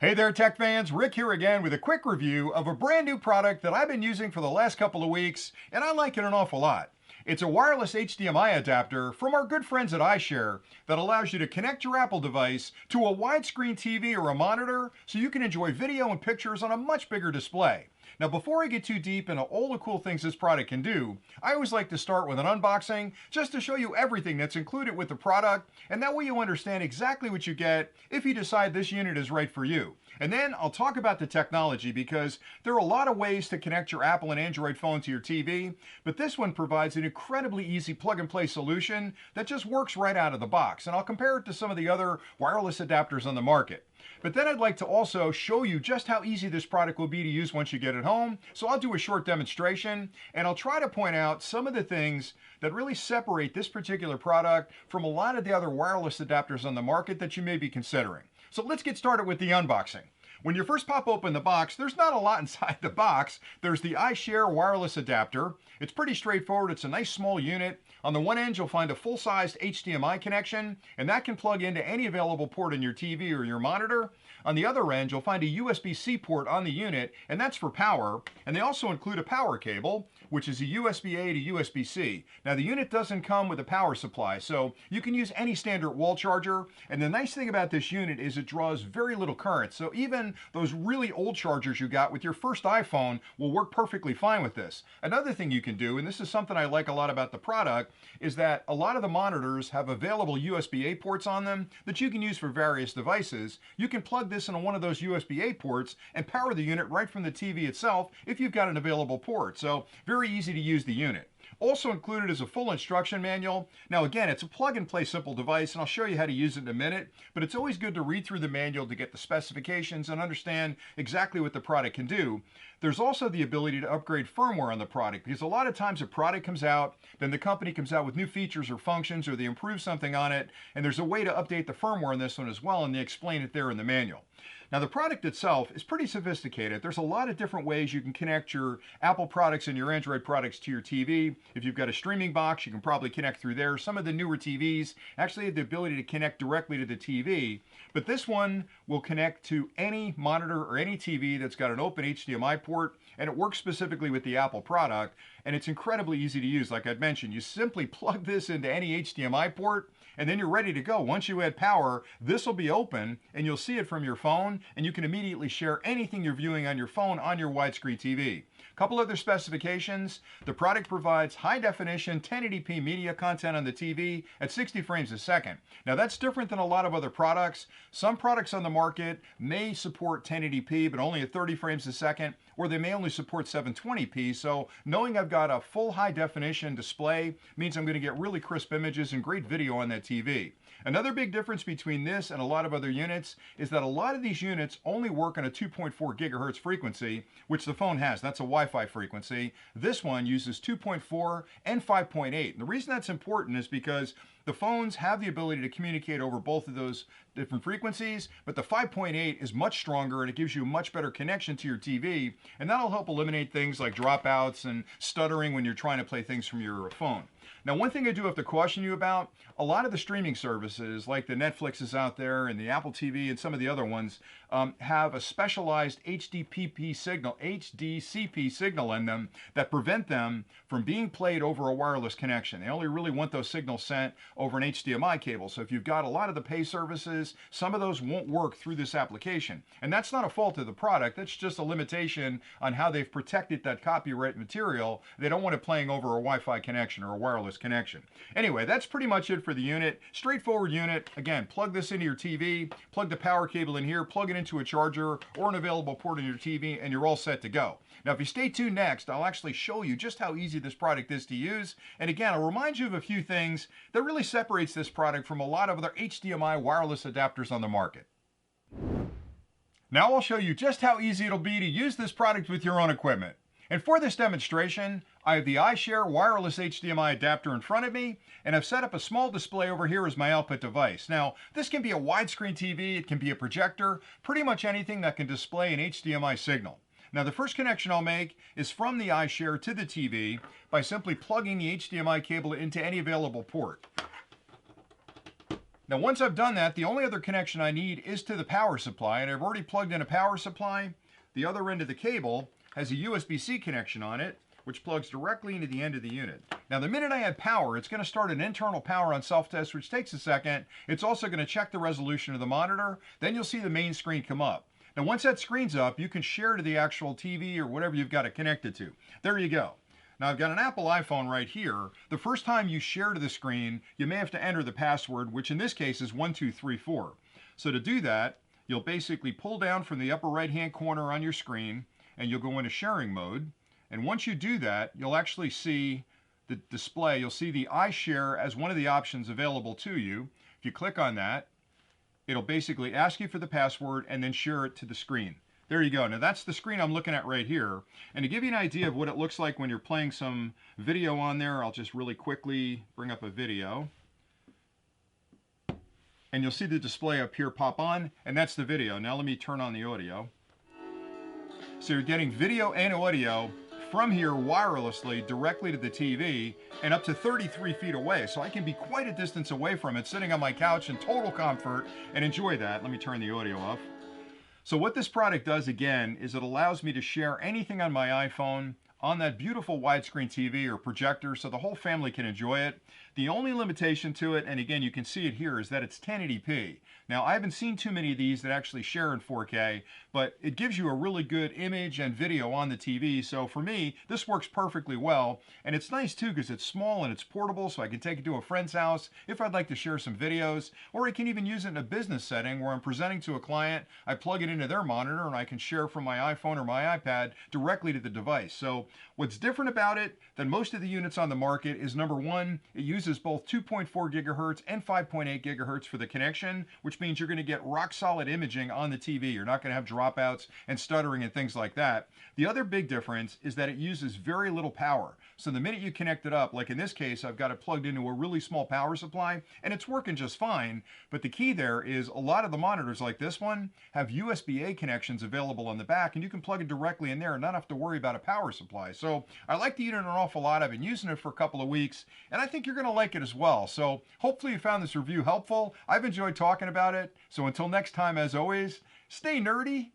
Hey there, tech fans. Rick here again with a quick review of a brand new product that I've been using for the last couple of weeks, and I like it an awful lot. It's a wireless HDMI adapter from our good friends at iShare that allows you to connect your Apple device to a widescreen TV or a monitor so you can enjoy video and pictures on a much bigger display. Now, before I get too deep into all the cool things this product can do, I always like to start with an unboxing just to show you everything that's included with the product, and that way you understand exactly what you get if you decide this unit is right for you. And then I'll talk about the technology because there are a lot of ways to connect your Apple and Android phone to your TV, but this one provides an incredibly easy plug-and-play solution that just works right out of the box. And I'll compare it to some of the other wireless adapters on the market. But then I'd like to also show you just how easy this product will be to use once you get it home. So I'll do a short demonstration and I'll try to point out some of the things that really separate this particular product from a lot of the other wireless adapters on the market that you may be considering. So let's get started with the unboxing. When you first pop open the box, there's not a lot inside the box. There's the iShare wireless adapter. It's pretty straightforward. It's a nice small unit. On the one end, you'll find a full-sized HDMI connection, and that can plug into any available port in your TV or your monitor. On the other end, you'll find a USB-C port on the unit, and that's for power. And they also include a power cable, which is a USB-A to USB-C. Now, the unit doesn't come with a power supply, so you can use any standard wall charger. And the nice thing about this unit is it draws very little current. So even those really old chargers you got with your first iPhone will work perfectly fine with this. Another thing you can do, and this is something I like a lot about the product, is that a lot of the monitors have available USB-A ports on them that you can use for various devices. You can plug this into one of those USB-A ports and power the unit right from the TV itself if you've got an available port. So very easy to use the unit. Also included is a full instruction manual. Now again, it's a plug-and-play simple device, and I'll show you how to use it in a minute, but it's always good to read through the manual to get the specifications and understand exactly what the product can do. There's also the ability to upgrade firmware on the product, because a lot of times a product comes out, then the company comes out with new features or functions, or they improve something on it, and there's a way to update the firmware on this one as well, and they explain it there in the manual. Now the product itself is pretty sophisticated. There's a lot of different ways you can connect your Apple products and your Android products to your TV. If you've got a streaming box, you can probably connect through there. Some of the newer TVs actually have the ability to connect directly to the TV, but this one will connect to any monitor or any TV that's got an open HDMI port, and it works specifically with the Apple product, and it's incredibly easy to use. Like I'd mentioned, you simply plug this into any HDMI port, and then you're ready to go. Once you add power, this will be open, and you'll see it from your phone, and you can immediately share anything you're viewing on your phone on your widescreen TV. A couple other specifications. The product provides high definition 1080p media content on the TV at 60 frames a second. Now that's different than a lot of other products. Some products on the market may support 1080p, but only at 30 frames a second, or they may only support 720p. So knowing I've got a full high definition display means I'm going to get really crisp images and great video on that TV. Another big difference between this and a lot of other units is that a lot of these units only work on a 2.4 gigahertz frequency, which the phone has. That's a Wi-Fi frequency. This one uses 2.4 and 5.8. And the reason that's important is because the phones have the ability to communicate over both of those different frequencies, but the 5.8 is much stronger and it gives you a much better connection to your TV, and that'll help eliminate things like dropouts and stuttering when you're trying to play things from your phone. Now, one thing I do have to caution you about, a lot of the streaming services like the Netflixes out there and the Apple TV and some of the other ones have a specialized HDCP signal in them that prevent them from being played over a wireless connection. They only really want those signals sent over an HDMI cable. So if you've got a lot of the pay services, some of those won't work through this application. And that's not a fault of the product. That's just a limitation on how they've protected that copyright material. They don't want it playing over a Wi-Fi connection or a wireless connection. Anyway, that's pretty much it for the unit. Straightforward unit. Again, plug this into your TV, plug the power cable in here, plug it into a charger or an available port in your TV, and you're all set to go. Now, if you stay tuned next, I'll actually show you just how easy this product is to use. And again, I'll remind you of a few things that really separates this product from a lot of other HDMI wireless adapters on the market. Now I'll show you just how easy it'll be to use this product with your own equipment. And for this demonstration, I have the iShare wireless HDMI adapter in front of me, and I've set up a small display over here as my output device. Now, this can be a widescreen TV, it can be a projector, pretty much anything that can display an HDMI signal. Now, the first connection I'll make is from the iShare to the TV by simply plugging the HDMI cable into any available port. Now, once I've done that, the only other connection I need is to the power supply, and I've already plugged in a power supply. The other end of the cable has a USB-C connection on it, which plugs directly into the end of the unit. Now, the minute I add power, it's going to start an internal power on self-test, which takes a second. It's also going to check the resolution of the monitor. Then you'll see the main screen come up. Now, once that screen's up, you can share to the actual TV or whatever you've got it connected to. There you go. Now, I've got an Apple iPhone right here. The first time you share to the screen, you may have to enter the password, which in this case is 1234. So to do that, you'll basically pull down from the upper right-hand corner on your screen, and you'll go into sharing mode. And once you do that, you'll actually see the display. You'll see the iShare as one of the options available to you. If you click on that, it'll basically ask you for the password and then share it to the screen. There you go. Now that's the screen I'm looking at right here. And to give you an idea of what it looks like when you're playing some video on there, I'll just really quickly bring up a video. And you'll see the display up here pop on, and that's the video. Now let me turn on the audio. So you're getting video and audio from here wirelessly directly to the TV and up to 33 feet away. So I can be quite a distance away from it, sitting on my couch in total comfort and enjoy that. Let me turn the audio off. So what this product does again is it allows me to share anything on my iPhone on that beautiful widescreen TV or projector so the whole family can enjoy it. The only limitation to it, and again you can see it here, is that it's 1080p. Now I haven't seen too many of these that actually share in 4K, but it gives you a really good image and video on the TV. So for me, this works perfectly well. And it's nice too because it's small and it's portable, so I can take it to a friend's house if I'd like to share some videos, or I can even use it in a business setting where I'm presenting to a client. I plug it into their monitor and I can share from my iPhone or my iPad directly to the device. So what's different about it than most of the units on the market is, number one, it uses both 2.4 gigahertz and 5.8 gigahertz for the connection, which means you're going to get rock solid imaging on the TV. You're not going to have dropouts and stuttering and things like that. The other big difference is that it uses very little power. So the minute you connect it up, like in this case, I've got it plugged into a really small power supply and it's working just fine. But the key there is a lot of the monitors like this one have USB-A connections available on the back, and you can plug it directly in there and not have to worry about a power supply. So I like the unit an awful lot. I've been using it for a couple of weeks and I think you're going to like it as well. So hopefully you found this review helpful. I've enjoyed talking about it. So until next time, as always, stay nerdy.